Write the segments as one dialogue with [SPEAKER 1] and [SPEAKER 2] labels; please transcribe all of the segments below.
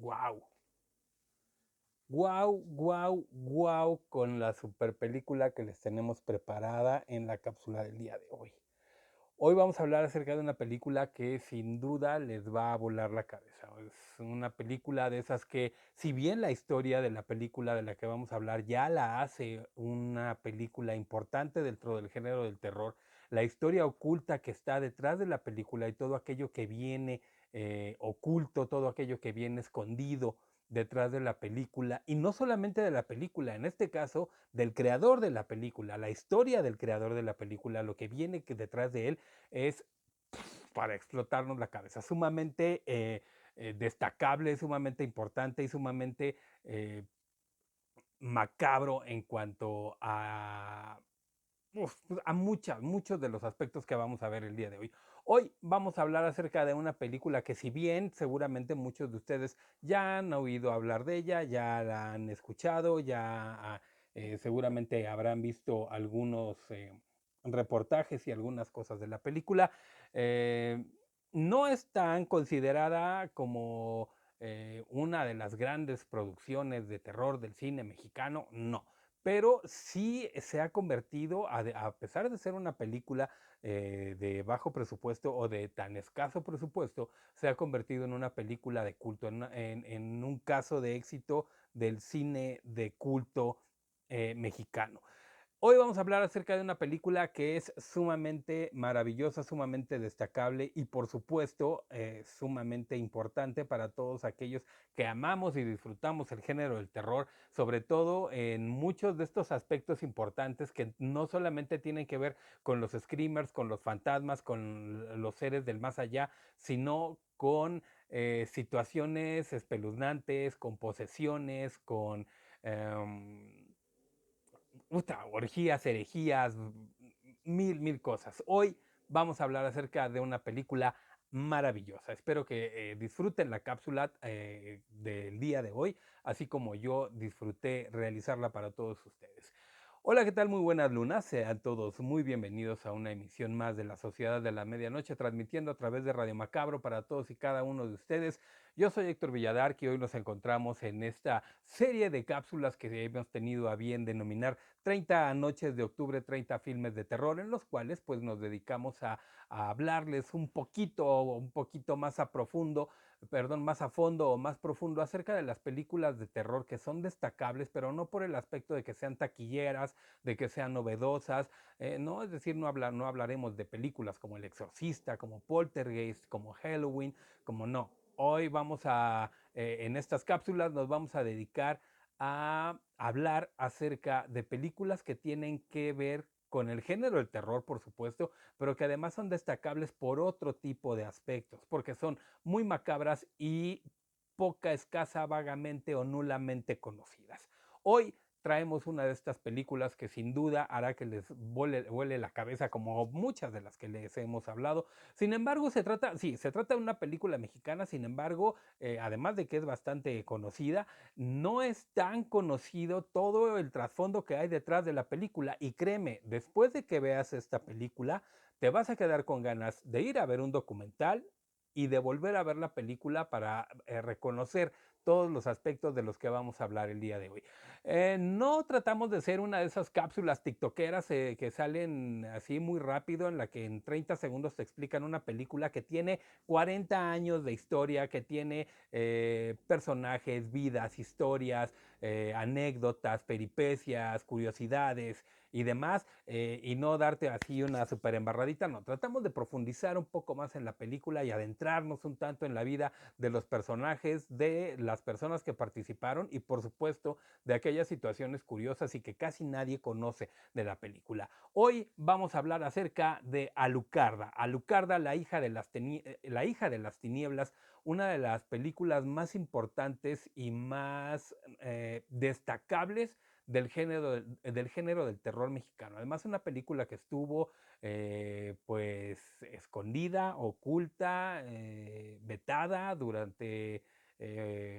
[SPEAKER 1] Wow, wow, wow, wow con la super película que les tenemos preparada en la cápsula del día de hoy. Hoy vamos a hablar acerca de una película que sin duda les va a volar la cabeza. Es una película de esas que, si bien la historia de la película de la que vamos a hablar ya la hace una película importante dentro del género del terror, la historia oculta que está detrás de la película y todo aquello que viene oculto, todo aquello que viene escondido detrás de la película, y no solamente de la película, en este caso del creador de la película, la historia del creador de la película, lo que viene detrás de él es para explotarnos la cabeza, sumamente destacable, sumamente importante y sumamente eh, macabro en cuanto a muchos de los aspectos que vamos a ver el día de hoy. Hoy vamos a hablar acerca de una película que, si bien seguramente muchos de ustedes ya han oído hablar de ella, ya la han escuchado, ya seguramente habrán visto algunos reportajes y algunas cosas de la película, eh, no es tan considerada como una de las grandes producciones de terror del cine mexicano, no, pero sí se ha convertido, a pesar de ser una película de bajo presupuesto o de tan escaso presupuesto, se ha convertido en una película de culto, en un caso de éxito del cine de culto mexicano. Hoy vamos a hablar acerca de una película que es sumamente maravillosa, sumamente destacable y por supuesto sumamente importante para todos aquellos que amamos y disfrutamos el género del terror, sobre todo en muchos de estos aspectos importantes que no solamente tienen que ver con los screamers, con los fantasmas, con los seres del más allá, sino con situaciones espeluznantes, con posesiones, con orgías, herejías, mil cosas. Hoy vamos a hablar acerca de una película maravillosa. Espero que disfruten la cápsula del día de hoy, así como yo disfruté realizarla para todos ustedes. Hola, ¿qué tal? Muy buenas lunas. Sean todos muy bienvenidos a una emisión más de la Sociedad de la Medianoche, transmitiendo a través de Radio Macabro para todos y cada uno de ustedes. Yo soy Héctor Villadark y hoy nos encontramos en esta serie de cápsulas que hemos tenido a bien denominar 30 noches de octubre, 30 filmes de terror, en los cuales pues nos dedicamos a hablarles un poquito más a profundo, perdón, más a fondo o más profundo acerca de las películas de terror que son destacables, pero no por el aspecto de que sean taquilleras, de que sean novedosas, no, es decir, no hablaremos de películas como El Exorcista, como Poltergeist, como Halloween, como no. Hoy en estas cápsulas nos vamos a dedicar a hablar acerca de películas que tienen que ver con el género del terror, por supuesto, pero que además son destacables por otro tipo de aspectos, porque son muy macabras y poca, escasa, vagamente o nulamente conocidas. Hoy traemos una de estas películas que sin duda hará que les vuele la cabeza, como muchas de las que les hemos hablado. Sin embargo, se trata de una película mexicana, sin embargo, además de que es bastante conocida, no es tan conocido todo el trasfondo que hay detrás de la película. Y créeme, después de que veas esta película, te vas a quedar con ganas de ir a ver un documental y de volver a ver la película para reconocer todos los aspectos de los que vamos a hablar el día de hoy. No tratamos de ser una de esas cápsulas tiktokeras que salen así muy rápido, en la que en 30 segundos te explican una película que tiene 40 años de historia, que tiene personajes, vidas, historias, anécdotas, peripecias, curiosidades y demás, y no darte así una super embarradita, no, tratamos de profundizar un poco más en la película y adentrarnos un tanto en la vida de los personajes, de las personas que participaron y por supuesto de aquellas situaciones curiosas y que casi nadie conoce de la película. Hoy vamos a hablar acerca de Alucarda, Alucarda, la hija de las tinieblas, una de las películas más importantes y más destacables del género del terror mexicano. Además, una película que estuvo pues escondida, oculta, vetada durante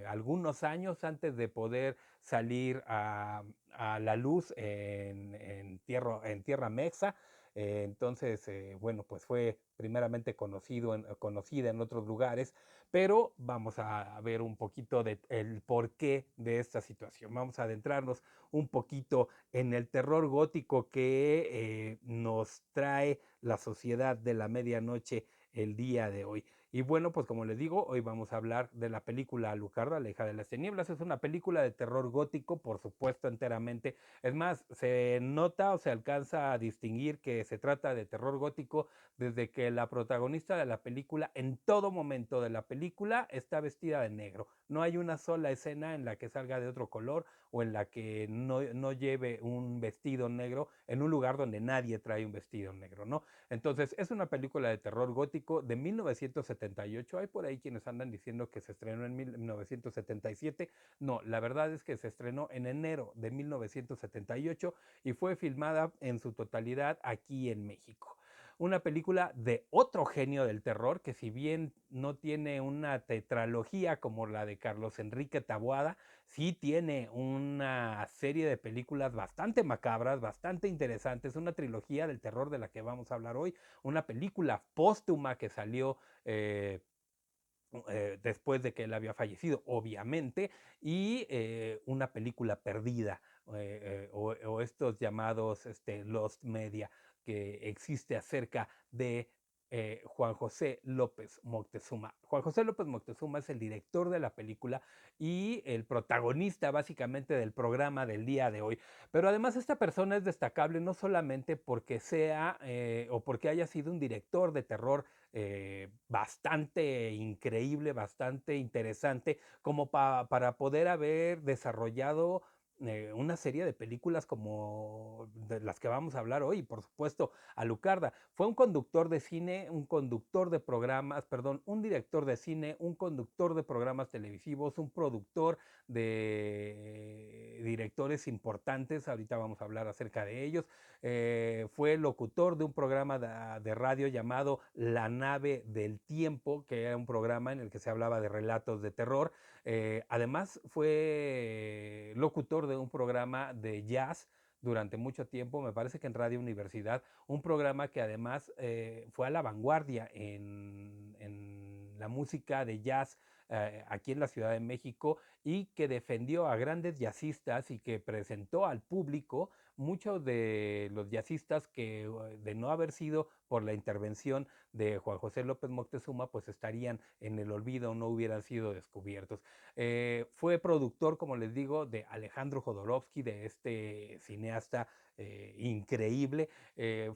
[SPEAKER 1] algunos años antes de poder salir a la luz en tierra mexa. Entonces, bueno, pues fue primeramente conocida en otros lugares, pero vamos a ver un poquito de el porqué de esta situación. Vamos a adentrarnos un poquito en el terror gótico que nos trae la sociedad de la medianoche el día de hoy. Y bueno, pues como les digo, hoy vamos a hablar de la película Alucarda, la hija de las tinieblas. Es una película de terror gótico, por supuesto, enteramente. Es más, se nota o se alcanza a distinguir que se trata de terror gótico desde que la protagonista de la película, en todo momento de la película, está vestida de negro. No hay una sola escena en la que salga de otro color o en la que no lleve un vestido negro en un lugar donde nadie trae un vestido negro, ¿no? Entonces, es una película de terror gótico de 1978. Hay por ahí quienes andan diciendo que se estrenó en 1977. No, la verdad es que se estrenó en enero de 1978 y fue filmada en su totalidad aquí en México. Una película de otro genio del terror que, si bien no tiene una tetralogía como la de Carlos Enrique Taboada, sí tiene una serie de películas bastante macabras, bastante interesantes, una trilogía del terror de la que vamos a hablar hoy, una película póstuma que salió después de que él había fallecido, obviamente, y una película perdida, o estos llamados Lost Media, que existe acerca de Juan José López Moctezuma. Juan José López Moctezuma es el director de la película y el protagonista básicamente del programa del día de hoy. Pero además esta persona es destacable no solamente porque sea o porque haya sido un director de terror bastante increíble, bastante interesante, como para poder haber desarrollado una serie de películas como de las que vamos a hablar hoy. Por supuesto, Alucarda fue un conductor de cine, un conductor de programas, perdón, un director de cine, un conductor de programas televisivos, un productor de directores importantes. Ahorita vamos a hablar acerca de ellos. Fue locutor de un programa de radio llamado La Nave del Tiempo, que era un programa en el que se hablaba de relatos de terror. Además fue locutor de un programa de jazz durante mucho tiempo, me parece que en Radio Universidad, un programa que además fue a la vanguardia en la música de jazz aquí en la Ciudad de México, y que defendió a grandes jazzistas y que presentó al público muchos de los jazzistas que, de no haber sido por la intervención de Juan José López Moctezuma, pues estarían en el olvido, no hubieran sido descubiertos. Fue productor, como les digo, de Alejandro Jodorowsky, de este cineasta increíble.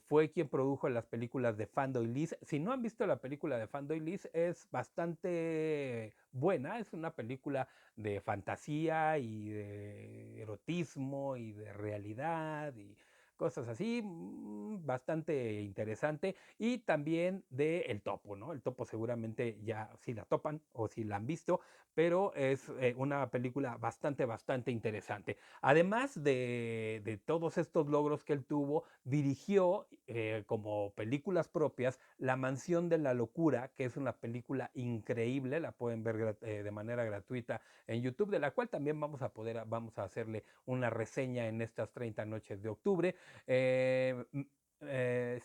[SPEAKER 1] Fue quien produjo las películas de Fando y Liz. Si no han visto la película de Fando y Liz, es bastante buena. Es una película de fantasía y de erotismo y de realidad y cosas así, bastante interesante. Y también de El Topo, ¿no? El Topo seguramente ya si la topan o si la han visto, pero es una película bastante interesante. Además de todos estos logros que él tuvo, dirigió como películas propias La Mansión de la Locura, que es una película increíble, la pueden ver de manera gratuita en YouTube, de la cual también vamos a hacerle una reseña en estas 30 noches de octubre. Eh, eh,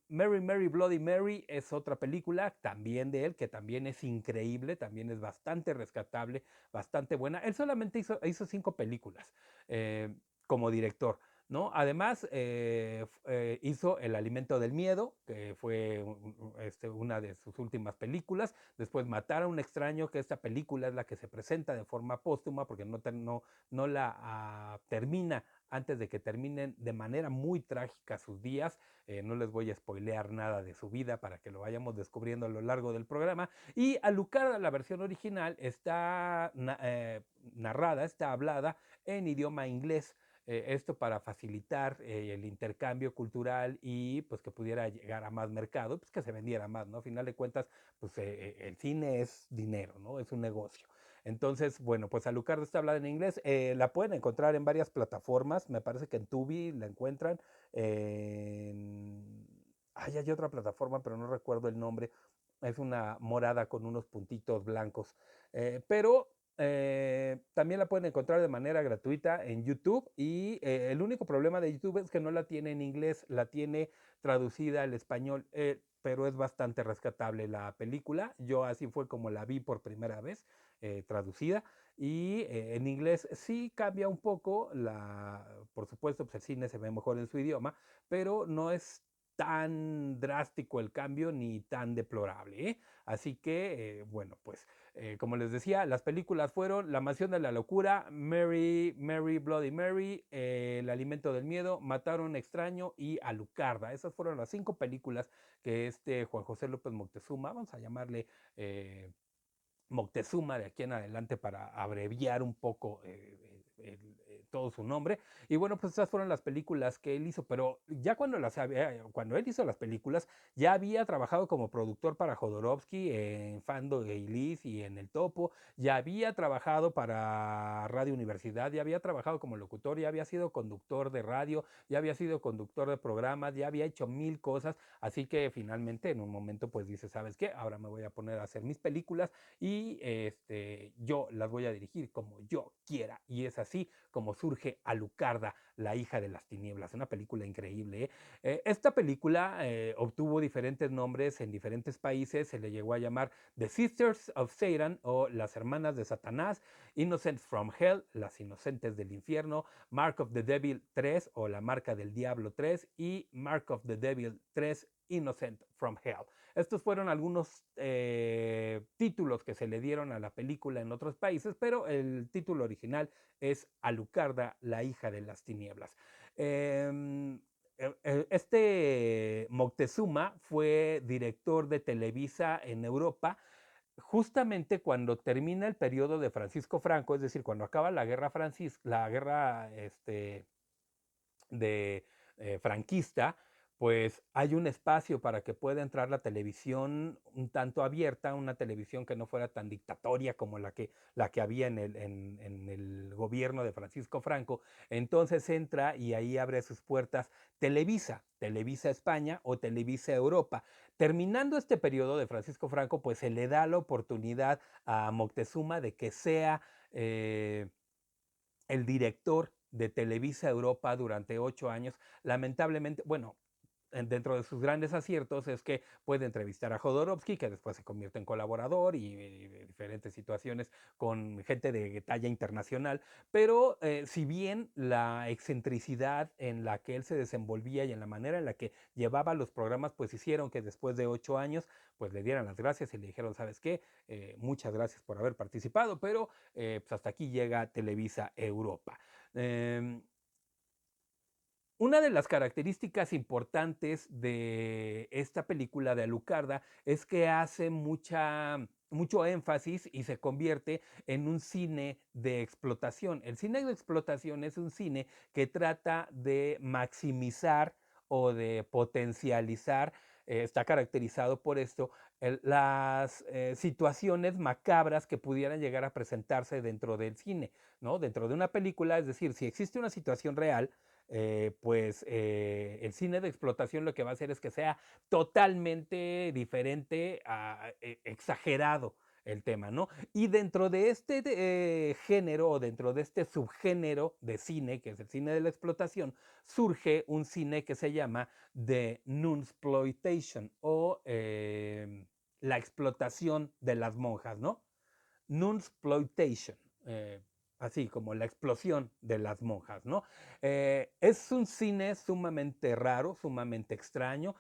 [SPEAKER 1] Mary Mary Bloody Mary es otra película también de él, que también es increíble, también es bastante rescatable, bastante buena. Él solamente hizo 5 películas como director, ¿no? Además, hizo El Alimento del Miedo, que fue una de sus últimas películas. Después Matar a un extraño, que esta película es la que se presenta de forma póstuma, porque no la termina antes de que terminen de manera muy trágica sus días. No les voy a spoilear nada de su vida para que lo vayamos descubriendo a lo largo del programa. Y Alucarda, la versión original, está narrada, está hablada en idioma inglés. Esto para facilitar el intercambio cultural y pues que pudiera llegar a más mercado, pues que se vendiera más, ¿no? A final de cuentas, pues el cine es dinero, ¿no? Es un negocio. Entonces, bueno, pues Alucarda está hablada en inglés. La pueden encontrar en varias plataformas. Me parece que en Tubi la encuentran. Ay, hay otra plataforma, pero no recuerdo el nombre. Es una morada con unos puntitos blancos. Pero también la pueden encontrar de manera gratuita en YouTube, y el único problema de YouTube es que no la tiene en inglés, la tiene traducida al español. pero es bastante rescatable la película. Yo así fue como la vi por primera vez, traducida. Y en inglés sí cambia un poco, por supuesto, pues el cine se ve mejor en su idioma, pero no es tan drástico el cambio ni tan deplorable, ¿eh? Así que, bueno, pues como les decía, las películas fueron La Mansión de la Locura, Mary, Mary, Bloody Mary, El Alimento del Miedo, Matar a un Extraño y Alucarda. Esas fueron las 5 películas que Juan José López Moctezuma, vamos a llamarle Moctezuma de aquí en adelante para abreviar un poco todo su nombre. Y bueno, pues esas fueron las películas que él hizo, pero ya cuando él hizo las películas, ya había trabajado como productor para Jodorowsky en Fando e Ilis y en El Topo, ya había trabajado para Radio Universidad, ya había trabajado como locutor, ya había sido conductor de radio, ya había sido conductor de programas, ya había hecho 1000 cosas, así que finalmente en un momento pues dice, ¿sabes qué? Ahora me voy a poner a hacer mis películas y yo las voy a dirigir como yo quiera. Y es así como surge Alucarda, la hija de las tinieblas, una película increíble. Esta película obtuvo diferentes nombres en diferentes países, se le llegó a llamar The Sisters of Satan o Las Hermanas de Satanás, Innocents from Hell, Las Inocentes del Infierno, Mark of the Devil 3 o La Marca del Diablo 3 y Mark of the Devil 3 Innocent from Hell. Estos fueron algunos títulos que se le dieron a la película en otros países, pero el título original es Alucarda, la hija de las tinieblas. Moctezuma fue director de Televisa en Europa justamente cuando termina el periodo de Francisco Franco, es decir, cuando acaba la guerra de franquista, pues hay un espacio para que pueda entrar la televisión un tanto abierta, una televisión que no fuera tan dictatoria como la que había en el gobierno de Francisco Franco. Entonces entra y ahí abre sus puertas Televisa, Televisa España o Televisa Europa. Terminando este periodo de Francisco Franco, pues se le da la oportunidad a Moctezuma de que sea el director de Televisa Europa durante 8 años. Lamentablemente, bueno, dentro de sus grandes aciertos es que puede entrevistar a Jodorowsky, que después se convierte en colaborador y diferentes situaciones con gente de talla internacional, pero si bien la excentricidad en la que él se desenvolvía y en la manera en la que llevaba los programas, pues hicieron que después de 8 años, pues le dieran las gracias y le dijeron, ¿sabes qué? Muchas gracias por haber participado, pero pues hasta aquí llega Televisa Europa. Eh, una de las características importantes de esta película de Alucarda es que hace mucho énfasis y se convierte en un cine de explotación. El cine de explotación es un cine que trata de maximizar o de potencializar, está caracterizado por esto, las situaciones macabras que pudieran llegar a presentarse dentro del cine, ¿no? Dentro de una película, es decir, si existe una situación real, el cine de explotación lo que va a hacer es que sea totalmente diferente, exagerado el tema, ¿no? Y dentro de este género o dentro de este subgénero de cine, que es el cine de la explotación, surge un cine que se llama The Nunsploitation o la explotación de las monjas, ¿no? Nunsploitation, así como la explosión de las monjas, ¿no? Es un cine sumamente raro, sumamente extraño,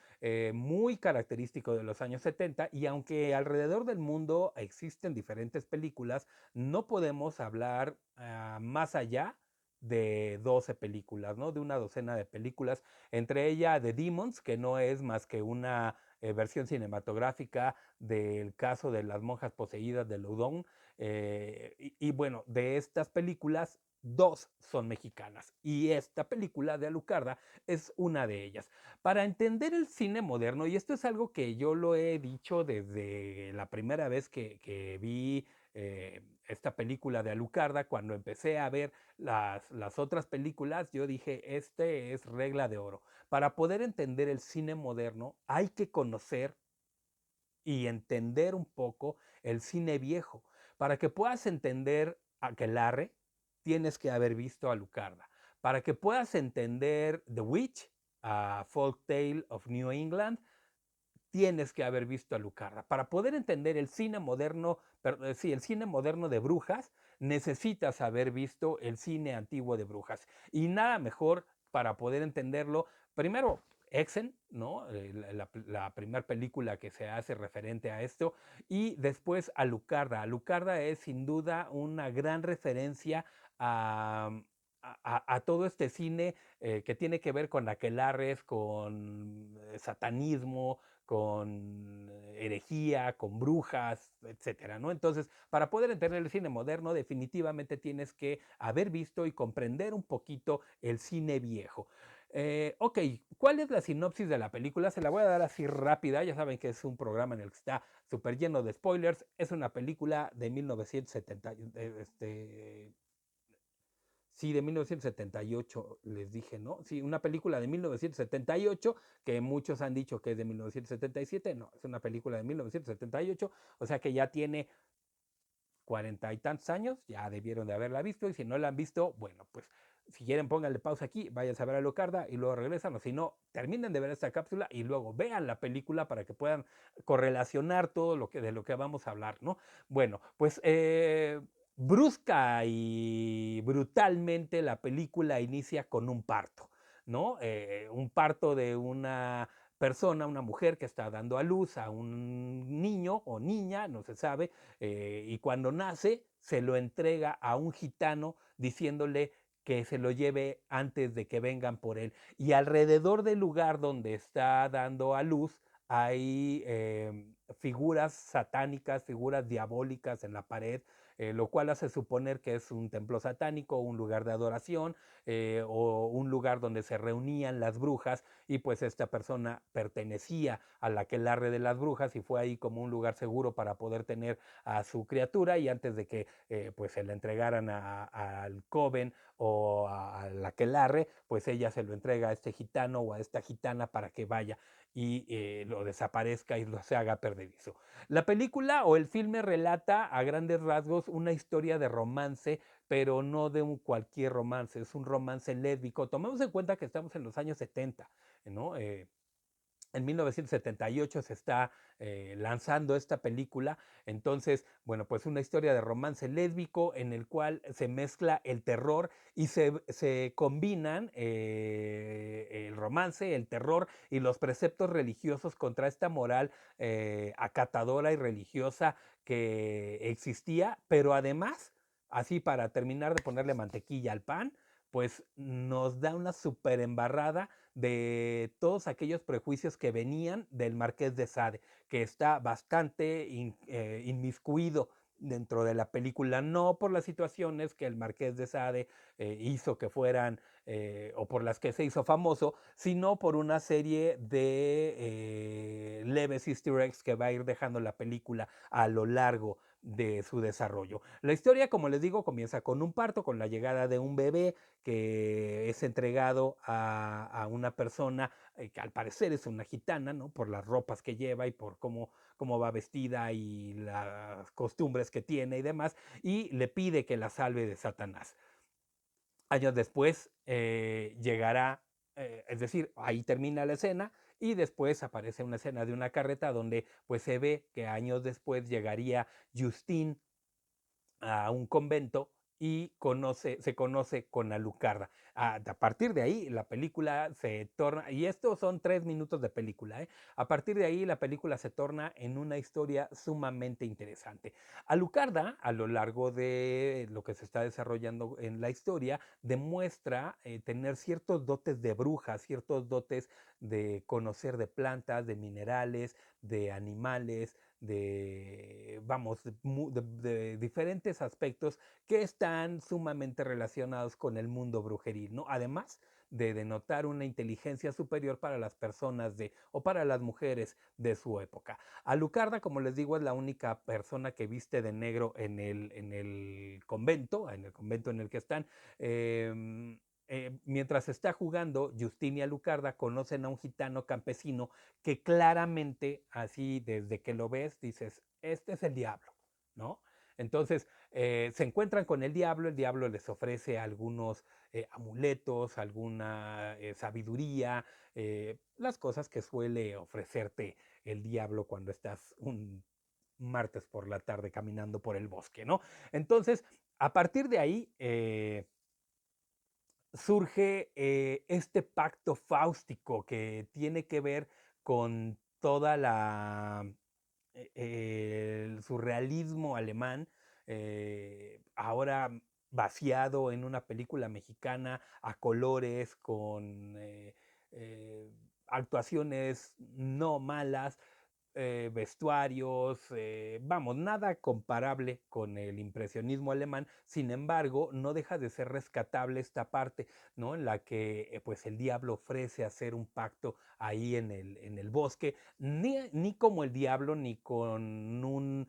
[SPEAKER 1] muy característico de los años 70 y aunque alrededor del mundo existen diferentes películas, no podemos hablar más allá de 12 películas, ¿no? De una docena de películas, entre ellas The Demons, que no es más que una versión cinematográfica del caso de las monjas poseídas de Loudon, y bueno, de estas películas, 2 son mexicanas y esta película de Alucarda es una de ellas. Para entender el cine moderno, y esto es algo que yo lo he dicho desde la primera vez que vi esta película de Alucarda, cuando empecé a ver las otras películas, yo dije, este es regla de oro. Para poder entender el cine moderno hay que conocer y entender un poco el cine viejo. Para que puedas entender Aquelarre, tienes que haber visto a Lucarda. Para que puedas entender The Witch, a Folk Tale of New England, tienes que haber visto Alucarda. Para poder entender el cine moderno, sí, el cine moderno de brujas, necesitas haber visto el cine antiguo de brujas. Y nada mejor para poder entenderlo, primero, Exen, ¿no? La primera película que se hace referente a esto, y después Alucarda. Alucarda es sin duda una gran referencia a, a todo este cine que tiene que ver con aquelarres, con satanismo, con herejía, con brujas, etcétera, ¿no? Entonces, para poder entender el cine moderno, definitivamente tienes que haber visto y comprender un poquito el cine viejo. Ok, ¿cuál es la sinopsis de la película? Se la voy a dar así rápida. Ya saben que es un programa en el que está súper lleno de spoilers. Es una película de 1970, sí, de 1978, les dije, ¿no? Sí, una película de 1978, que muchos han dicho que es de 1977, no, es una película de 1978, o sea que ya tiene 40 y tantos años, ya debieron de haberla visto, y si no la han visto, bueno, pues si quieren pónganle pausa aquí, vayan a ver a Locarda y luego regresan, o si no, terminen de ver esta cápsula y luego vean la película para que puedan correlacionar todo lo que, de lo que vamos a hablar, ¿no? Bueno, pues brusca y brutalmente la película inicia con un parto, ¿no? Un parto de una persona, una mujer que está dando a luz a un niño o niña, no se sabe, y cuando nace se lo entrega a un gitano diciéndole que se lo lleve antes de que vengan por él. Y alrededor del lugar donde está dando a luz hay figuras satánicas, figuras diabólicas en la pared, lo cual hace suponer que es un templo satánico, un lugar de adoración o un lugar donde se reunían las brujas, y pues esta persona pertenecía a la aquelarre de las brujas y fue ahí como un lugar seguro para poder tener a su criatura, y antes de que pues se la entregaran al coven o a la aquelarre, pues ella se lo entrega a este gitano o a esta gitana para que vaya y lo desaparezca y lo se haga perdedizo. La película o el filme relata a grandes rasgos una historia de romance, pero no de un cualquier romance, es un romance lésbico. Tomemos en cuenta que estamos en los años 70, ¿no? En 1978 se está lanzando esta película, entonces, bueno, pues una historia de romance lésbico en el cual se mezcla el terror y se combinan el romance, el terror y los preceptos religiosos contra esta moral acatadora y religiosa que existía, pero además, así para terminar de ponerle mantequilla al pan, pues nos da una super embarrada de todos aquellos prejuicios que venían del Marqués de Sade, que está bastante inmiscuido dentro de la película, no por las situaciones que el Marqués de Sade hizo que fueran o por las que se hizo famoso, sino por una serie de leves easter eggs que va a ir dejando la película a lo largo de su desarrollo. La historia, como les digo, comienza con un parto, con la llegada de un bebé que es entregado a una persona que al parecer es una gitana, ¿no? Por las ropas que lleva y por cómo va vestida y las costumbres que tiene y demás, y le pide que la salve de Satanás. Años después llegará, es decir, ahí termina la escena y después aparece una escena de una carreta donde pues se ve que años después llegaría Justine a un convento y se conoce con Alucarda. A partir de ahí la película se torna, y estos son 3 minutos de película, ¿eh? A partir de ahí la película se torna en una historia sumamente interesante. Alucarda, a lo largo de lo que se está desarrollando en la historia, demuestra tener ciertos dotes de bruja, ciertos dotes de conocer de plantas, de minerales, de animales, de, vamos, de diferentes aspectos que están sumamente relacionados con el mundo brujeril, ¿no? Además de denotar una inteligencia superior para las personas o para las mujeres de su época. Alucarda, como les digo, es la única persona que viste de negro en el convento en el que están. Mientras está jugando, Justine y Alucarda conocen a un gitano campesino que claramente, así desde que lo ves, dices, este es el diablo, ¿no? Entonces, se encuentran con el diablo les ofrece algunos amuletos, alguna sabiduría, las cosas que suele ofrecerte el diablo cuando estás un martes por la tarde caminando por el bosque, ¿no? Entonces, a partir de ahí, surge este pacto fáustico que tiene que ver con toda la el surrealismo alemán, ahora vaciado en una película mexicana a colores, con eh, actuaciones no malas, vestuarios, vamos, nada comparable con el impresionismo alemán. Sin embargo, no deja de ser rescatable esta parte, ¿no? En la que pues el diablo ofrece hacer un pacto ahí en el bosque, ni como el diablo, ni con un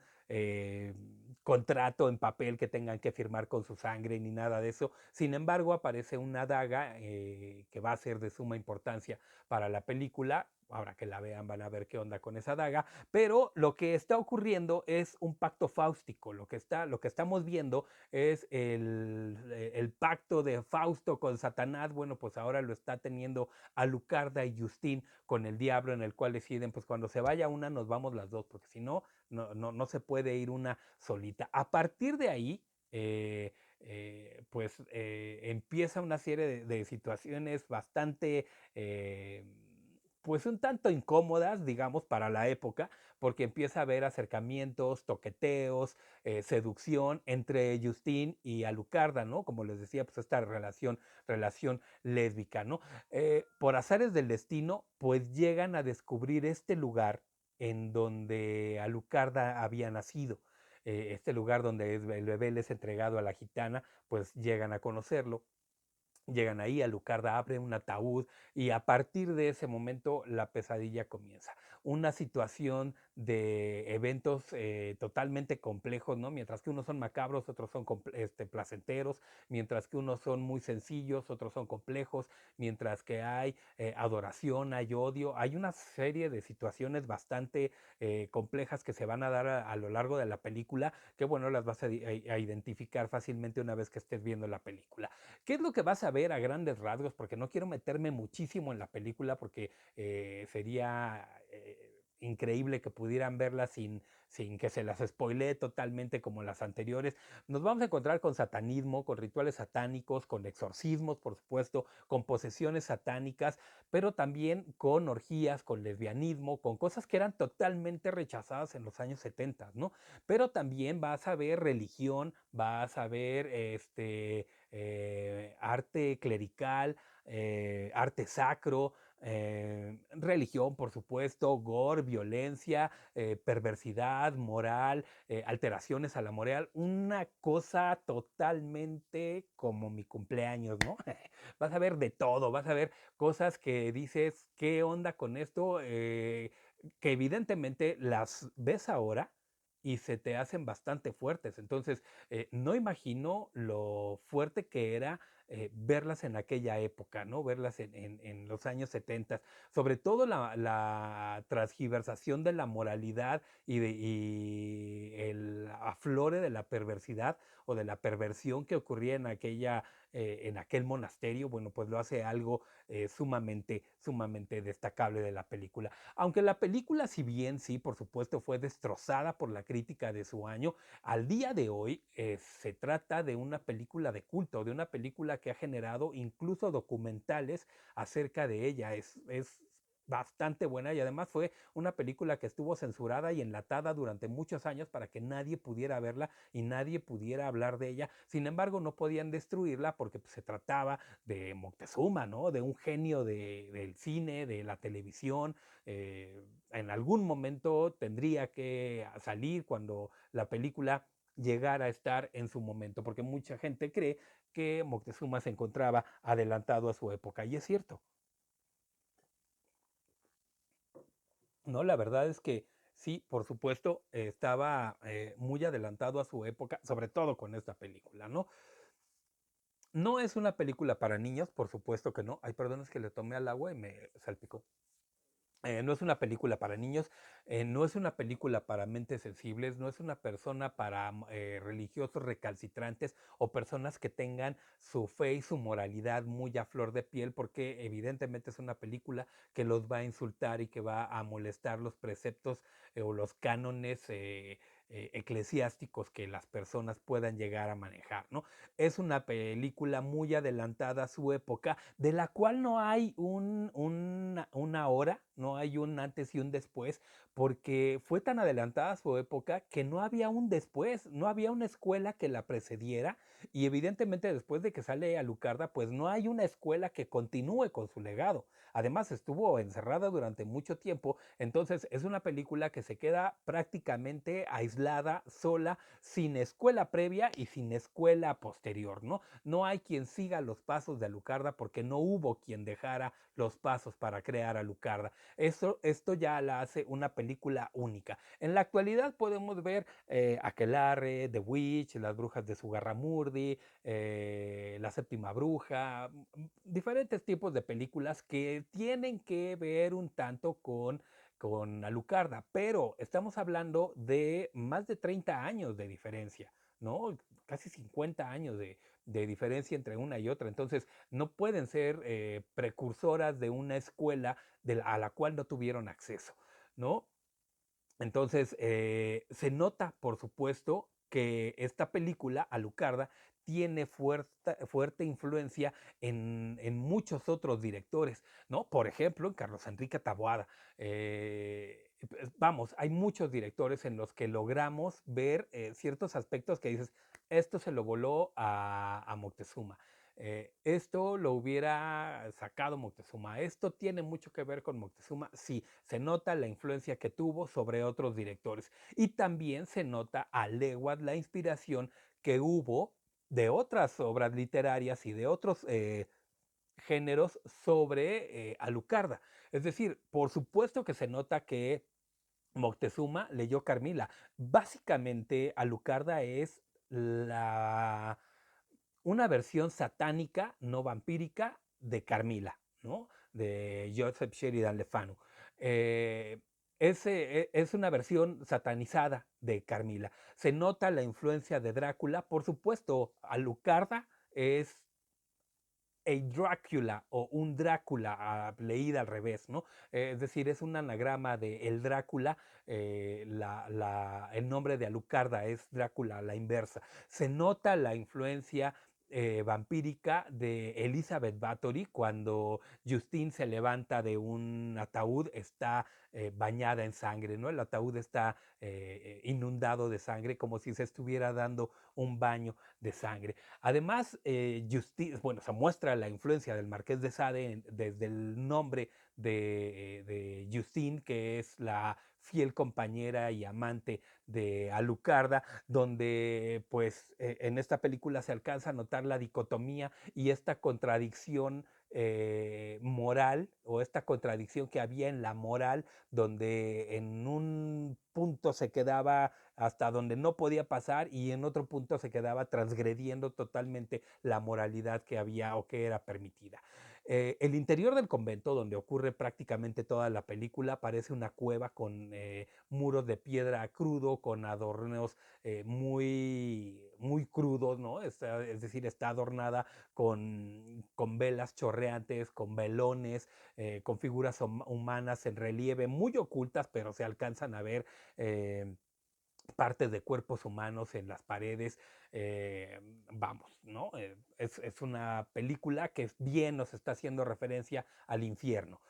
[SPEAKER 1] contrato en papel que tengan que firmar con su sangre, ni nada de eso. Sin embargo, aparece una daga que va a ser de suma importancia para la película. Ahora que la vean van a ver qué onda con esa daga, pero lo que está ocurriendo es un pacto fáustico. Lo que estamos viendo es el pacto de Fausto con Satanás. Bueno, pues ahora lo está teniendo Alucarda y Justín con el diablo, en el cual deciden, pues cuando se vaya una nos vamos las dos, porque si no, no se puede ir una solita. A partir de ahí, pues empieza una serie de situaciones bastante pues un tanto incómodas, digamos, para la época, porque empieza a haber acercamientos, toqueteos, seducción entre Justin y Alucarda, ¿no? Como les decía, pues esta relación lésbica, ¿no? Por azares del destino, pues llegan a descubrir este lugar en donde Alucarda había nacido. Este lugar donde el bebé les es entregado a la gitana, pues llegan a conocerlo. Llegan ahí, Alucarda abre un ataúd y a partir de ese momento la pesadilla comienza. Una situación de eventos totalmente complejos, ¿no? Mientras que unos son macabros, otros son placenteros, mientras que unos son muy sencillos, otros son complejos, mientras que hay adoración, hay odio, hay una serie de situaciones bastante complejas que se van a dar a lo largo de la película, que bueno, las vas a identificar fácilmente una vez que estés viendo la película. ¿Qué es lo que vas a ver a grandes rasgos? Porque no quiero meterme muchísimo en la película porque sería increíble que pudieran verla sin que se las spoilee totalmente como las anteriores. Nos vamos a encontrar con satanismo, con rituales satánicos, con exorcismos, por supuesto, con posesiones satánicas, pero también con orgías, con lesbianismo, con cosas que eran totalmente rechazadas en los años 70, ¿no? Pero también vas a ver religión, vas a ver arte clerical, arte sacro, religión, por supuesto, gore, violencia, perversidad, moral, alteraciones a la moral, una cosa totalmente como mi cumpleaños, ¿no? Vas a ver de todo, vas a ver cosas que dices, ¿qué onda con esto? Que evidentemente las ves ahora y se te hacen bastante fuertes. Entonces, no imagino lo fuerte que era verlas en aquella época, ¿no? Verlas en los años 70, sobre todo la transgiversación de la moralidad y el aflore de la perversidad o de la perversión que ocurría en aquel monasterio, bueno, pues lo hace algo sumamente destacable de la película. Aunque la película, si bien sí, por supuesto, fue destrozada por la crítica de su año, al día de hoy se trata de una película de culto, de una película que ha generado incluso documentales acerca de ella. Es bastante buena y además fue una película que estuvo censurada y enlatada durante muchos años para que nadie pudiera verla y nadie pudiera hablar de ella. Sin embargo, no podían destruirla porque pues, se trataba de Moctezuma, ¿no? De un genio del cine, de la televisión. En algún momento tendría que salir cuando la película llegara a estar en su momento, porque mucha gente cree que Moctezuma se encontraba adelantado a su época, y es cierto. No, la verdad es que sí, por supuesto, estaba muy adelantado a su época, sobre todo con esta película, ¿no? No es una película para niños, por supuesto que no. Ay, perdón, es que le tomé al agua y me salpicó. No es una película para niños, no es una película para mentes sensibles, no es una persona para religiosos recalcitrantes o personas que tengan su fe y su moralidad muy a flor de piel, porque evidentemente es una película que los va a insultar y que va a molestar los preceptos o los cánones eclesiásticos que las personas puedan llegar a manejar, ¿no? Es una película muy adelantada a su época, de la cual no hay una hora, no hay un antes y un después, porque fue tan adelantada a su época que no había un después, no había una escuela que la precediera, y evidentemente después de que sale Alucarda, pues no hay una escuela que continúe con su legado. Además estuvo encerrada durante mucho tiempo, entonces es una película que se queda prácticamente aislada, sola, sin escuela previa y sin escuela posterior, ¿no? No hay quien siga los pasos de Alucarda porque no hubo quien dejara los pasos para crear Alucarda. Esto ya la hace una película única. En la actualidad podemos ver Aquelarre, The Witch, Las Brujas de Sugarramurdi, La Séptima Bruja, diferentes tipos de películas que tienen que ver un tanto con Alucarda, pero estamos hablando de más de 30 años de diferencia, ¿no? Casi 50 años de diferencia entre una y otra. Entonces, no pueden ser precursoras de una escuela a la cual no tuvieron acceso, ¿no? Entonces, se nota, por supuesto, que esta película, Alucarda, tiene fuerte influencia en muchos otros directores, ¿no? Por ejemplo, en Carlos Enrique Taboada. Vamos, hay muchos directores en los que logramos ver ciertos aspectos que dices, esto se lo voló a Moctezuma. Esto lo hubiera sacado Moctezuma. Esto tiene mucho que ver con Moctezuma. Sí, se nota la influencia que tuvo sobre otros directores. Y también se nota a leguas la inspiración que hubo de otras obras literarias y de otros géneros sobre Alucarda. Es decir, por supuesto que se nota que Moctezuma leyó Carmila. Básicamente, Alucarda es la una versión satánica, no vampírica, de Carmila, ¿no? De Joseph Sheridan Le Fanu. Eh, es una versión satanizada de Carmila. Se nota la influencia de Drácula. Por supuesto, Alucarda es a Drácula o un Drácula leída al revés, ¿no? Es decir, es un anagrama de el Drácula, el nombre de Alucarda es Drácula a la inversa. Se nota la influencia vampírica de Elizabeth Bathory cuando Justine se levanta de un ataúd, está bañada en sangre, ¿no? El ataúd está inundado de sangre como si se estuviera dando un baño de sangre. Además, bueno, se muestra la influencia del Marqués de Sade desde el nombre de Justine, que es la fiel compañera y amante de Alucarda, donde pues en esta película se alcanza a notar la dicotomía y esta contradicción moral o esta contradicción que había en la moral, donde en un punto se quedaba hasta donde no podía pasar y en otro punto se quedaba transgrediendo totalmente la moralidad que había o que era permitida. El interior del convento, donde ocurre prácticamente toda la película, parece una cueva con muros de piedra crudo, con adornos muy crudos, ¿no? Es decir, está adornada con velas chorreantes, con velones, con figuras humanas en relieve, muy ocultas, pero se alcanzan a ver. Partes de cuerpos humanos en las paredes, vamos, ¿no? Es una película que bien nos está haciendo referencia al infierno.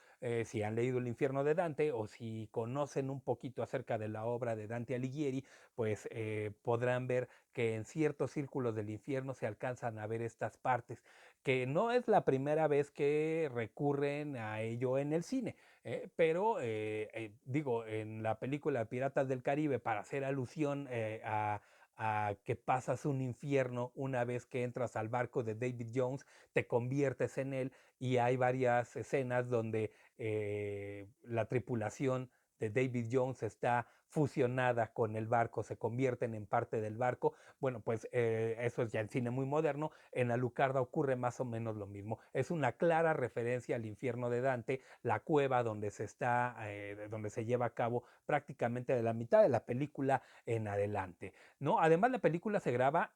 [SPEAKER 1] Si han leído El infierno de Dante o si conocen un poquito acerca de la obra de Dante Alighieri, pues podrán ver que en ciertos círculos del infierno se alcanzan a ver estas partes, que no es la primera vez que recurren a ello en el cine. Pero digo, en la película Piratas del Caribe, para hacer alusión a que pasas un infierno una vez que entras al barco de David Jones, te conviertes en él y hay varias escenas donde la tripulación de David Jones está fusionada con el barco, se convierten en parte del barco. Bueno, pues eso es ya en cine muy moderno. En Alucarda ocurre más o menos lo mismo. Es una clara referencia al infierno de Dante, la cueva donde se lleva a cabo prácticamente de la mitad de la película en adelante, ¿no? Además, la película se graba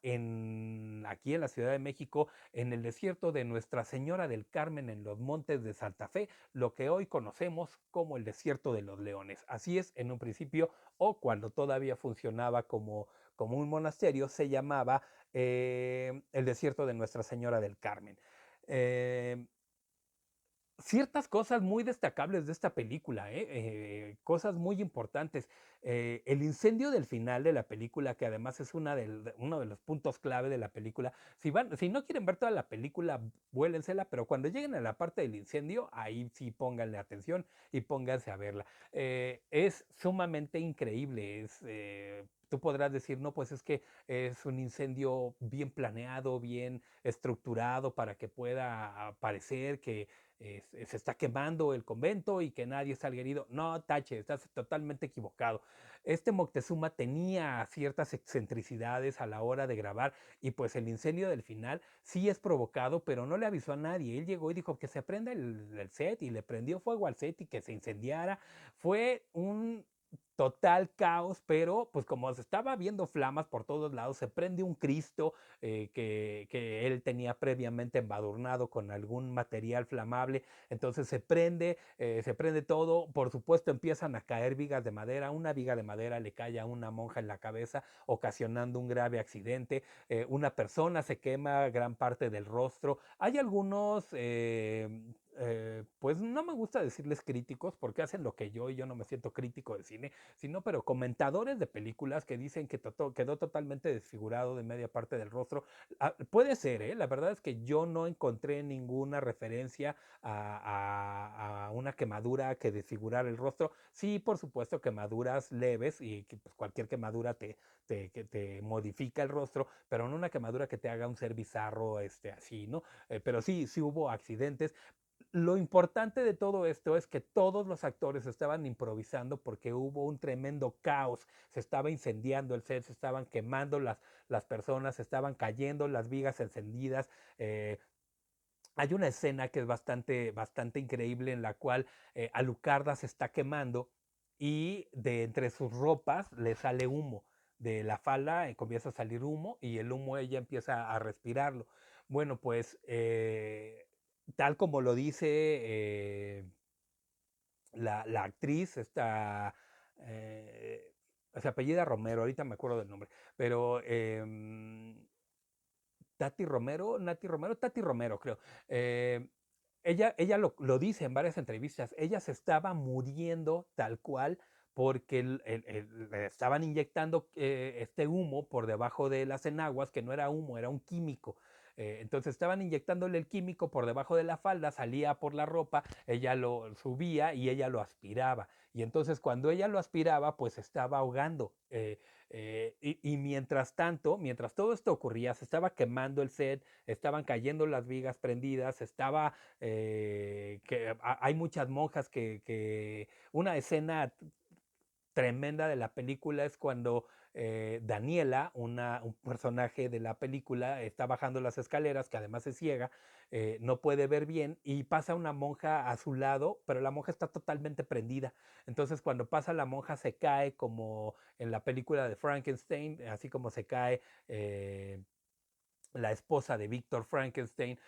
[SPEAKER 1] aquí en la Ciudad de México, en el desierto de Nuestra Señora del Carmen, en los montes de Santa Fe, lo que hoy conocemos como el desierto de los Leones. Así es, en un principio, o cuando todavía funcionaba como un monasterio, se llamaba el desierto de Nuestra Señora del Carmen. Eh, Ciertas cosas muy destacables de esta película, cosas muy importantes. El incendio del final de la película, que además es uno de los puntos clave de la película. Si no quieren ver toda la película, vuélensela, pero cuando lleguen a la parte del incendio, ahí sí pónganle atención y pónganse a verla. Es sumamente increíble. Tú podrás decir, no, pues es que es un incendio bien planeado, bien estructurado para que pueda parecer que se está quemando el convento y que nadie salga herido. No, tache, estás totalmente equivocado. Este Moctezuma tenía ciertas excentricidades a la hora de grabar y pues el incendio del final sí es provocado, pero no le avisó a nadie. Él llegó y dijo que se prenda el set y le prendió fuego al set y que se incendiara. Fue un total caos, pero pues como se estaba viendo flamas por todos lados, se prende un Cristo que él tenía previamente embadurnado con algún material flamable, entonces se prende todo, por supuesto empiezan a caer vigas de madera, una viga de madera le cae a una monja en la cabeza, ocasionando un grave accidente, una persona se quema gran parte del rostro, hay algunos pues no me gusta decirles críticos porque hacen lo que yo y yo no me siento crítico del cine, sino pero comentadores de películas que dicen que quedó totalmente desfigurado de media parte del rostro. Puede ser, ¿eh? La verdad es que yo no encontré ninguna referencia a una quemadura que desfigurara el rostro. Sí, por supuesto, quemaduras leves y que, pues, cualquier quemadura que te modifica el rostro, pero no una quemadura que te haga un ser bizarro así, ¿no? Pero sí, sí hubo accidentes. Lo importante de todo esto es que todos los actores estaban improvisando porque hubo un tremendo caos. Se estaba incendiando el set, se estaban quemando las personas, se estaban cayendo las vigas encendidas. Eh, Hay una escena que es bastante increíble en la cual Alucarda se está quemando y de entre sus ropas le sale humo. De la falda comienza a salir humo y el humo ella empieza a respirarlo. Bueno, pues tal como lo dice la actriz, eh, se apellida Romero, ahorita me acuerdo del nombre, pero Nati Romero, Tati Romero, creo. Eh, ella lo dice en varias entrevistas, ella se estaba muriendo tal cual porque le estaban inyectando este humo por debajo de las enaguas, que no era humo, era un químico. Entonces estaban inyectándole el químico por debajo de la falda, salía por la ropa, ella lo subía y ella lo aspiraba. Y entonces cuando ella lo aspiraba, pues estaba ahogando. Y mientras tanto, mientras todo esto ocurría, se estaba quemando el set, estaban cayendo las vigas prendidas, hay muchas monjas una escena tremenda de la película es cuando Daniela, un personaje de la película, está bajando las escaleras, que además es ciega, no puede ver bien, y pasa una monja a su lado, pero la monja está totalmente prendida. Entonces cuando pasa la monja se cae como en la película de Frankenstein, así como se cae la esposa de Víctor Frankenstein,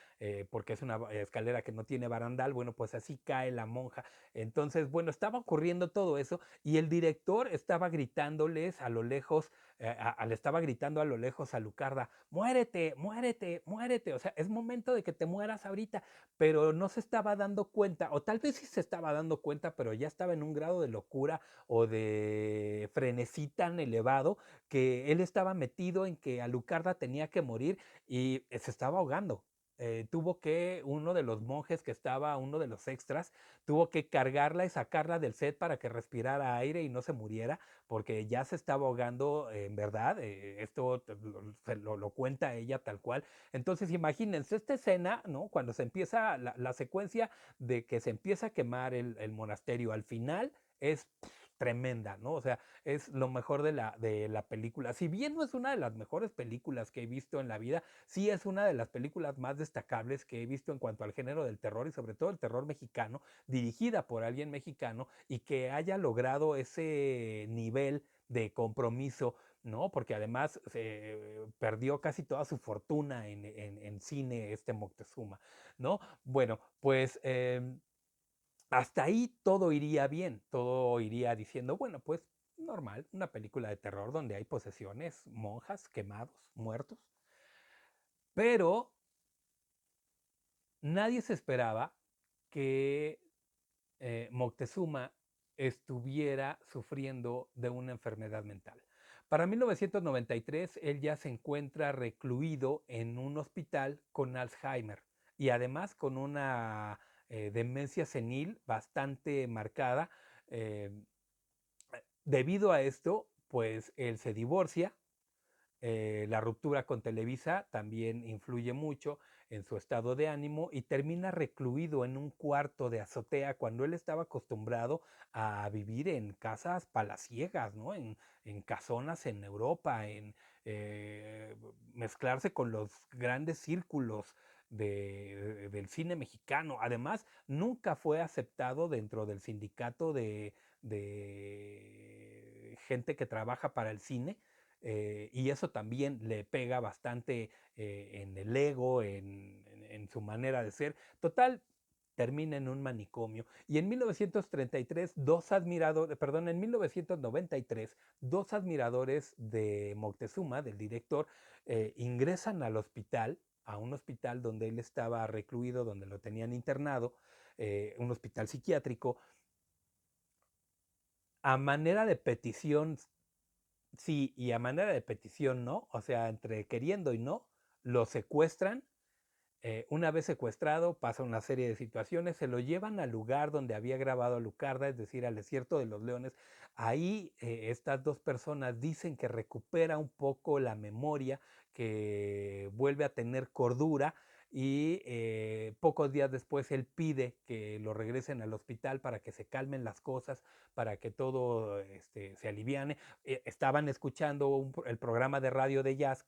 [SPEAKER 1] porque es una escalera que no tiene barandal, bueno, pues así cae la monja. Entonces, bueno, estaba ocurriendo todo eso y el director estaba gritándoles a lo lejos, le estaba gritando a lo lejos a Lucarda, muérete, muérete, muérete, o sea, es momento de que te mueras ahorita, pero no se estaba dando cuenta, o tal vez sí se estaba dando cuenta, pero ya estaba en un grado de locura o de frenesí tan elevado que él estaba metido en que Alucarda tenía que morir y se estaba ahogando. Uno de los monjes que estaba, uno de los extras, tuvo que cargarla y sacarla del set para que respirara aire y no se muriera, porque ya se estaba ahogando en verdad. Esto lo cuenta ella tal cual. Entonces, imagínense esta escena, ¿no? Cuando se empieza la secuencia de que se empieza a quemar el monasterio, al final es tremenda, ¿no? O sea, es lo mejor de la película. Si bien no es una de las mejores películas que he visto en la vida, sí es una de las películas más destacables que he visto en cuanto al género del terror y sobre todo el terror mexicano, dirigida por alguien mexicano y que haya logrado ese nivel de compromiso, ¿no? Porque además perdió casi toda su fortuna en cine este Moctezuma, ¿no? Bueno, pues hasta ahí todo iría bien, todo iría diciendo, bueno, pues normal, una película de terror donde hay posesiones, monjas, quemados, muertos, pero nadie se esperaba que Moctezuma estuviera sufriendo de una enfermedad mental. Para 1993, él ya se encuentra recluido en un hospital con Alzheimer y además con una demencia senil bastante marcada. Eh, Debido a esto, pues él se divorcia. La ruptura con Televisa también influye mucho en su estado de ánimo y termina recluido en un cuarto de azotea cuando él estaba acostumbrado a vivir en casas palaciegas, ¿no? En casonas en Europa, en eh, mezclarse con los grandes círculos del cine mexicano. Además, nunca fue aceptado dentro del sindicato de gente que trabaja para el cine, y eso también le pega bastante en el ego, en su manera de ser. Total, termina en un manicomio. Y en 1933, en 1993, dos admiradores de Moctezuma, del director, ingresan al hospital, a un hospital donde él estaba recluido, donde lo tenían internado, un hospital psiquiátrico, a manera de petición. Sí, y a manera de petición no, o sea, entre queriendo y no, lo secuestran. Una vez secuestrado, pasa una serie de situaciones, se lo llevan al lugar donde había grabado Lucarda, es decir, al desierto de los leones. Ahí estas dos personas dicen que recupera un poco la memoria, que vuelve a tener cordura y pocos días después él pide que lo regresen al hospital para que se calmen las cosas, para que todo se aliviane. Estaban escuchando el programa de radio de jazz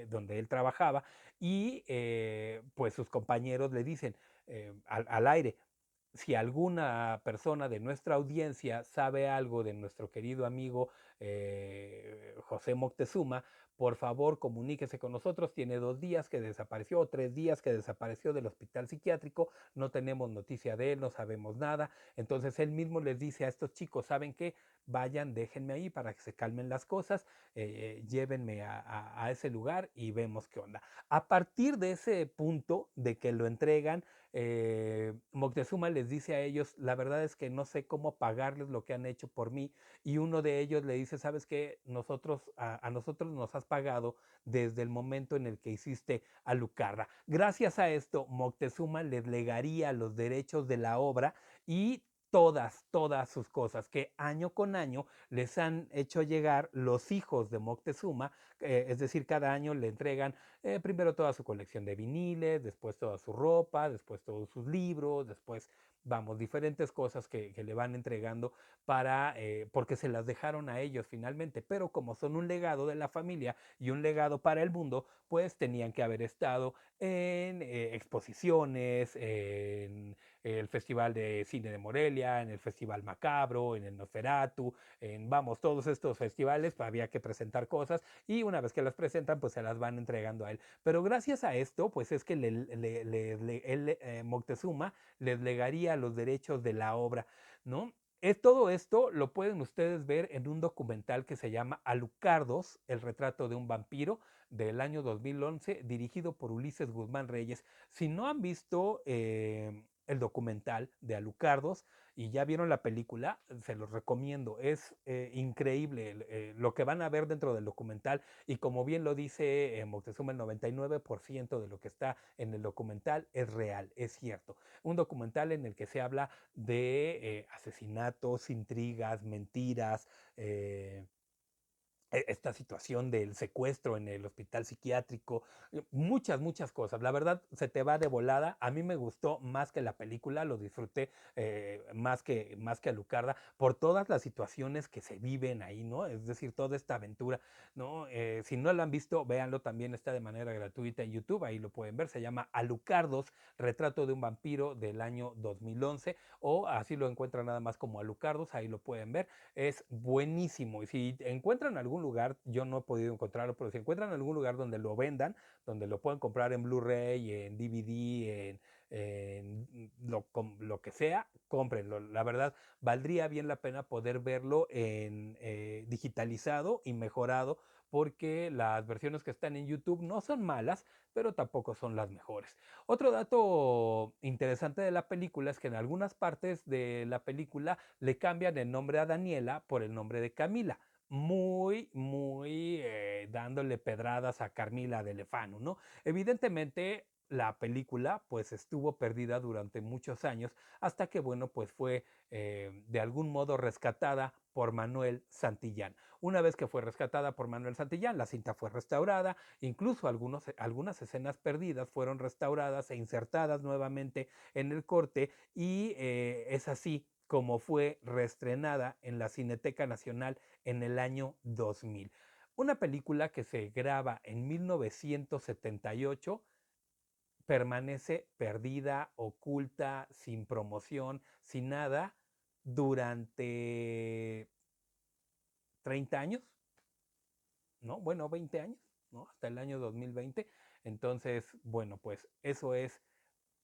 [SPEAKER 1] donde él trabajaba y pues sus compañeros le dicen al aire, si alguna persona de nuestra audiencia sabe algo de nuestro querido amigo José Moctezuma, por favor comuníquese con nosotros. Tiene 2 días que desapareció o 3 días que desapareció del hospital psiquiátrico. No tenemos noticia de él, no sabemos nada. Entonces él mismo les dice a estos chicos, ¿saben qué? Vayan, déjenme ahí para que se calmen las cosas, llévenme a ese lugar y vemos qué onda. A partir de ese punto de que lo entregan, Moctezuma les dice a ellos, la verdad es que no sé cómo pagarles lo que han hecho por mí, y uno de ellos le dice, sabes qué, a nosotros nos has pagado desde el momento en el que hiciste a Lucarda. Gracias a esto, Moctezuma les legaría los derechos de la obra y todas sus cosas que año con año les han hecho llegar los hijos de Moctezuma, es decir, cada año le entregan primero toda su colección de viniles, después toda su ropa, después todos sus libros, después, vamos, diferentes cosas que le van entregando porque se las dejaron a ellos finalmente, pero como son un legado de la familia y un legado para el mundo, pues tenían que haber estado en exposiciones, en el Festival de Cine de Morelia, en el Festival Macabro, en el Nosferatu, vamos, todos estos festivales, pues, había que presentar cosas y una vez que las presentan, pues se las van entregando a él. Pero gracias a esto, pues es que Moctezuma les legaría los derechos de la obra, ¿no? Todo esto lo pueden ustedes ver en un documental que se llama Alucardos, el retrato de un vampiro, del año 2011, dirigido por Ulises Guzmán Reyes. Si no han visto el documental de Alucardos y ya vieron la película, se los recomiendo. Es increíble lo que van a ver dentro del documental y como bien lo dice Moctezuma, el 99% de lo que está en el documental es real, es cierto. Un documental en el que se habla de asesinatos, intrigas, mentiras, esta situación del secuestro en el hospital psiquiátrico, muchas, muchas cosas. La verdad, se te va de volada. A mí me gustó más que la película, lo disfruté más que Alucarda, por todas las situaciones que se viven ahí, ¿no? Es decir, toda esta aventura, ¿no? Si no lo han visto, véanlo, también está de manera gratuita en YouTube, ahí lo pueden ver, se llama Alucardos, Retrato de un vampiro del año 2011, o así lo encuentran nada más como Alucardos, ahí lo pueden ver. Es buenísimo. Y si encuentran algún lugar, yo no he podido encontrarlo, pero si encuentran algún lugar donde lo vendan, donde lo puedan comprar en Blu-ray, en DVD, en lo que sea, cómprenlo. La verdad, valdría bien la pena poder verlo en digitalizado y mejorado, porque las versiones que están en YouTube no son malas, pero tampoco son las mejores. Otro dato interesante de la película es que en algunas partes de la película le cambian el nombre a Daniela por el nombre de Camila. Muy, muy dándole pedradas a Carmila de Lefano, ¿no? Evidentemente, la película pues estuvo perdida durante muchos años hasta que, bueno, pues fue de algún modo rescatada por Manuel Santillán. Una vez que fue rescatada por Manuel Santillán, la cinta fue restaurada, incluso algunas escenas perdidas fueron restauradas e insertadas nuevamente en el corte, y es así como fue reestrenada en la Cineteca Nacional en el año 2000. Una película que se graba en 1978 permanece perdida, oculta, sin promoción, sin nada, durante 30 años, ¿no? Bueno, 20 años, ¿no? Hasta el año 2020. Entonces, bueno, pues eso es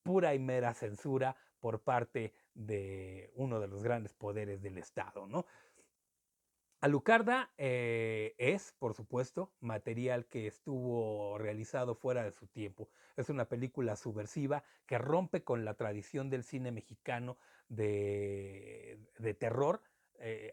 [SPEAKER 1] pura y mera censura por parte de uno de los grandes poderes del Estado, ¿no? Alucarda es, por supuesto, material que estuvo realizado fuera de su tiempo. Es una película subversiva que rompe con la tradición del cine mexicano de terror,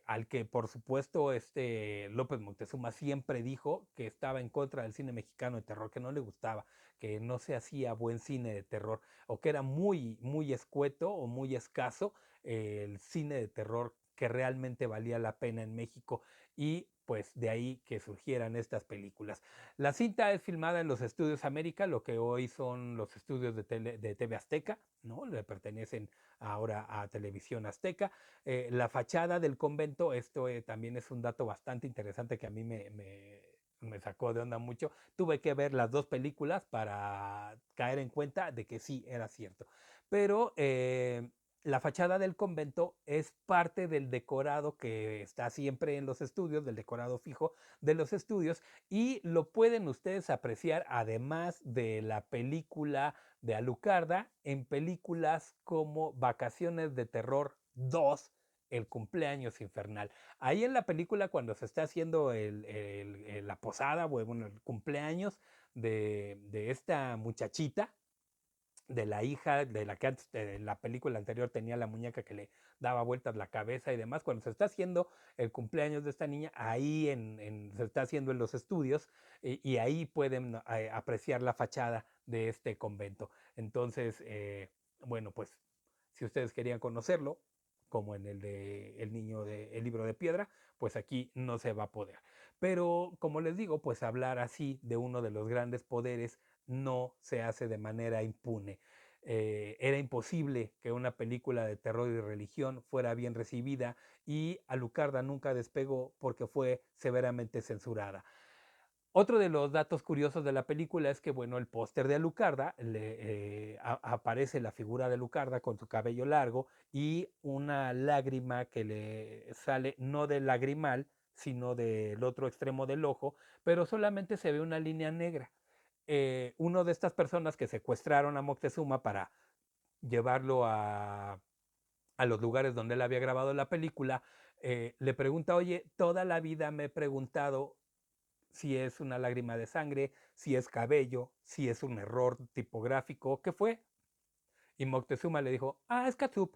[SPEAKER 1] al que, por supuesto, López Moctezuma siempre dijo que estaba en contra del cine mexicano de terror, que no le gustaba, que no se hacía buen cine de terror, o que era muy, muy escueto o muy escaso el cine de terror que realmente valía la pena en México, y pues de ahí que surgieran estas películas. La cinta es filmada en los Estudios América, lo que hoy son los estudios de TV Azteca, ¿no? Le pertenecen ahora a Televisión Azteca. La fachada del convento, esto también es un dato bastante interesante que a mí me sacó de onda mucho. Tuve que ver las dos películas para caer en cuenta de que sí era cierto. Pero la fachada del convento es parte del decorado que está siempre en los estudios, del decorado fijo de los estudios, y lo pueden ustedes apreciar, además de la película de Alucarda, en películas como Vacaciones de Terror 2, El cumpleaños infernal. Ahí en la película, cuando se está haciendo la posada, bueno, el cumpleaños de esta muchachita, de la hija de la que antes en la película anterior tenía la muñeca que le daba vueltas la cabeza y demás. Cuando se está haciendo el cumpleaños de esta niña, ahí se está haciendo en los estudios, y ahí pueden apreciar la fachada de este convento. Entonces, bueno, pues si ustedes querían conocerlo, como en el de El niño de El libro de piedra, pues aquí no se va a poder. Pero como les digo, pues hablar así de uno de los grandes poderes no se hace de manera impune. Era imposible que una película de terror y religión fuera bien recibida, y Alucarda nunca despegó porque fue severamente censurada. Otro de los datos curiosos de la película es que, bueno, el póster de Alucarda aparece la figura de Alucarda con su cabello largo y una lágrima que le sale no del lagrimal, sino del otro extremo del ojo, pero solamente se ve una línea negra. Uno de estas personas que secuestraron a Moctezuma para llevarlo a los lugares donde él había grabado la película, le pregunta, oye, toda la vida me he preguntado si es una lágrima de sangre, si es cabello, si es un error tipográfico, ¿qué fue? Y Moctezuma le dijo, ah, es catsup.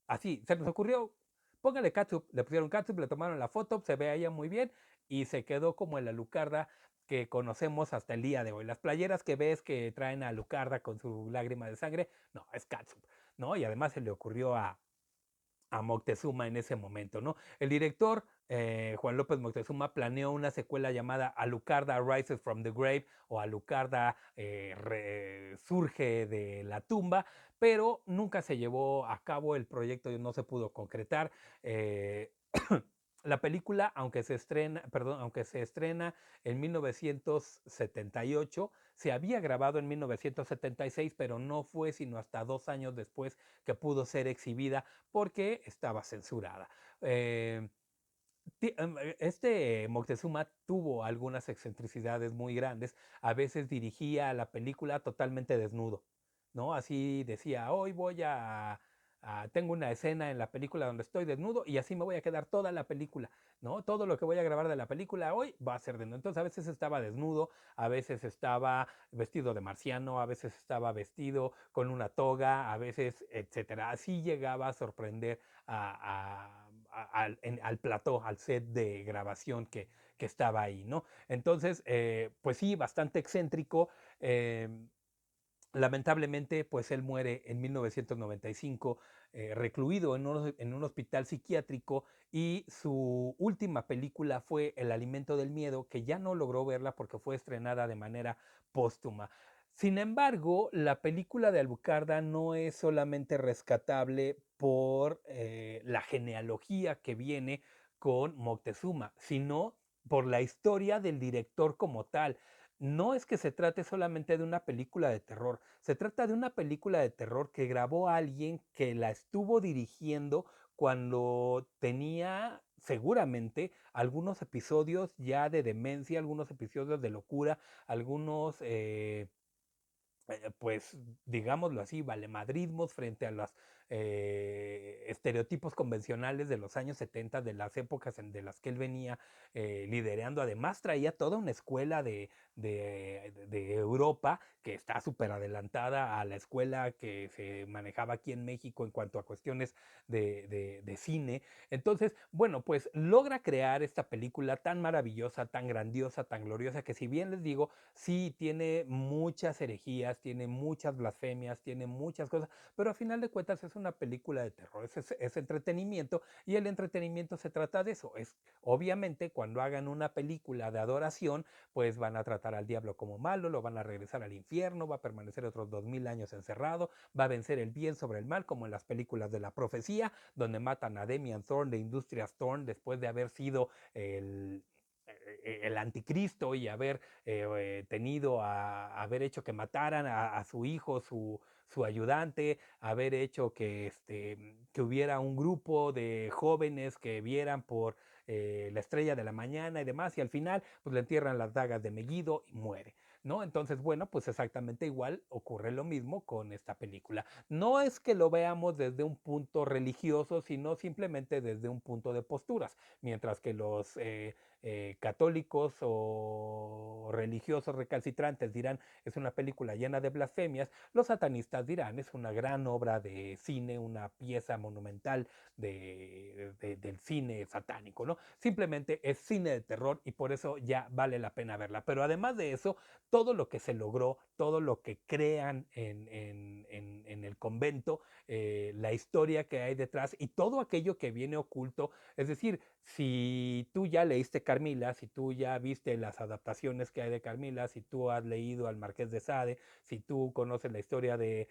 [SPEAKER 1] Así, se nos ocurrió, póngale catsup. Le pusieron catsup, le tomaron la foto, se ve ella muy bien, y se quedó como el Alucarda que conocemos hasta el día de hoy. Las playeras que ves que traen a Alucarda con su lágrima de sangre, no, es catsup, ¿no? Y además se le ocurrió a Moctezuma en ese momento, ¿no? El director, Juan López Moctezuma, planeó una secuela llamada Alucarda Rises from the Grave o Alucarda surge de la tumba, pero nunca se llevó a cabo, el proyecto no se pudo concretar. Eh, la película, aunque se estrena en 1978, se había grabado en 1976, pero no fue sino hasta 2 años después que pudo ser exhibida porque estaba censurada. Eh, este Moctezuma tuvo algunas excentricidades muy grandes. A veces dirigía la película totalmente desnudo, ¿no? Así decía, hoy tengo una escena en la película donde estoy desnudo y así me voy a quedar toda la película, ¿no? Todo lo que voy a grabar de la película hoy va a ser desnudo. Entonces a veces estaba desnudo, a veces estaba vestido de marciano, a veces estaba vestido con una toga, a veces, etcétera. Así llegaba a sorprender al plató, al set de grabación que estaba ahí, ¿no? Entonces, pues sí, bastante excéntrico. Eh, Lamentablemente, pues él muere en 1995, recluido en un hospital psiquiátrico, y su última película fue El alimento del miedo, que ya no logró verla porque fue estrenada de manera póstuma. Sin embargo, la película de Alucarda no es solamente rescatable por la genealogía que viene con Moctezuma, sino por la historia del director como tal. No es que se trate solamente de una película de terror, se trata de una película de terror que grabó alguien que la estuvo dirigiendo cuando tenía seguramente algunos episodios ya de demencia, algunos episodios de locura, algunos pues digámoslo así, valemadrismos frente a los estereotipos convencionales de los años 70, de las épocas de las que él venía liderando. Además traía toda una escuela de Europa que está súper adelantada a la escuela que se manejaba aquí en México en cuanto a cuestiones de cine. Entonces, bueno, pues logra crear esta película tan maravillosa, tan grandiosa, tan gloriosa, que si bien les digo, sí tiene muchas herejías, tiene muchas blasfemias, tiene muchas cosas, pero a final de cuentas es una película de terror, es entretenimiento, y el entretenimiento se trata de eso. Es obviamente cuando hagan una película de adoración, pues van a tratar al diablo como malo, lo van a regresar al infierno, va a permanecer otros 2000 años encerrado, va a vencer el bien sobre el mal, como en las películas de la profecía, donde matan a Demian Thorne de Industrias Thorne después de haber sido el anticristo y haber hecho que mataran a su hijo, su ayudante, haber hecho que hubiera un grupo de jóvenes que vieran por la estrella de la mañana y demás, y al final pues le entierran las dagas de Megiddo y muere, ¿no? Entonces, bueno, pues exactamente igual ocurre lo mismo con esta película. No es que lo veamos desde un punto religioso, sino simplemente desde un punto de posturas, mientras que los católicos o religiosos recalcitrantes dirán es una película llena de blasfemias, los satanistas dirán es una gran obra de cine, una pieza monumental del cine satánico, ¿no? Simplemente es cine de terror y por eso ya vale la pena verla. Pero además de eso, todo lo que se logró, todo lo que crean en el convento, la historia que hay detrás y todo aquello que viene oculto, es decir, si tú ya leíste Carmila, si tú ya viste las adaptaciones que hay de Carmila, si tú has leído al Marqués de Sade, si tú conoces la historia de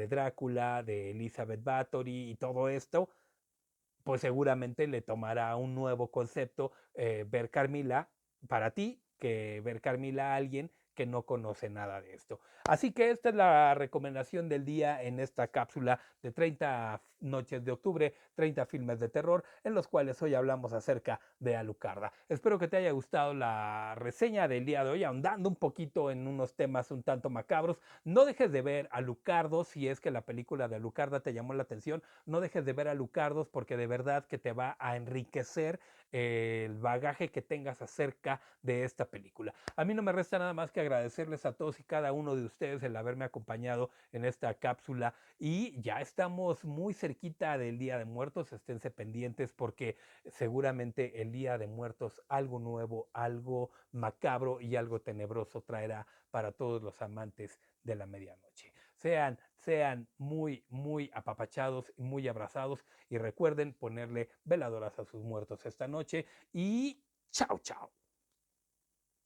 [SPEAKER 1] Drácula, de Elizabeth Bathory y todo esto, pues seguramente le tomará un nuevo concepto ver Carmila para ti que ver Carmila a alguien que no conoce nada de esto. Así que esta es la recomendación del día en esta cápsula de 30 noches de octubre, 30 filmes de terror, en los cuales hoy hablamos acerca de Alucarda. Espero que te haya gustado la reseña del día de hoy, ahondando un poquito en unos temas un tanto macabros. No dejes de ver Alucardo si es que la película de Alucarda te llamó la atención. No dejes de ver Alucardos porque de verdad que te va a enriquecer el bagaje que tengas acerca de esta película. A mí no me resta nada más que agradecerles a todos y cada uno de ustedes el haberme acompañado en esta cápsula, y ya estamos muy cerquita del Día de Muertos. Esténse pendientes porque seguramente el Día de Muertos algo nuevo, algo macabro y algo tenebroso traerá para todos los amantes de la medianoche. Sean sean muy, muy apapachados y muy abrazados y recuerden ponerle veladoras a sus muertos esta noche y chao, chao.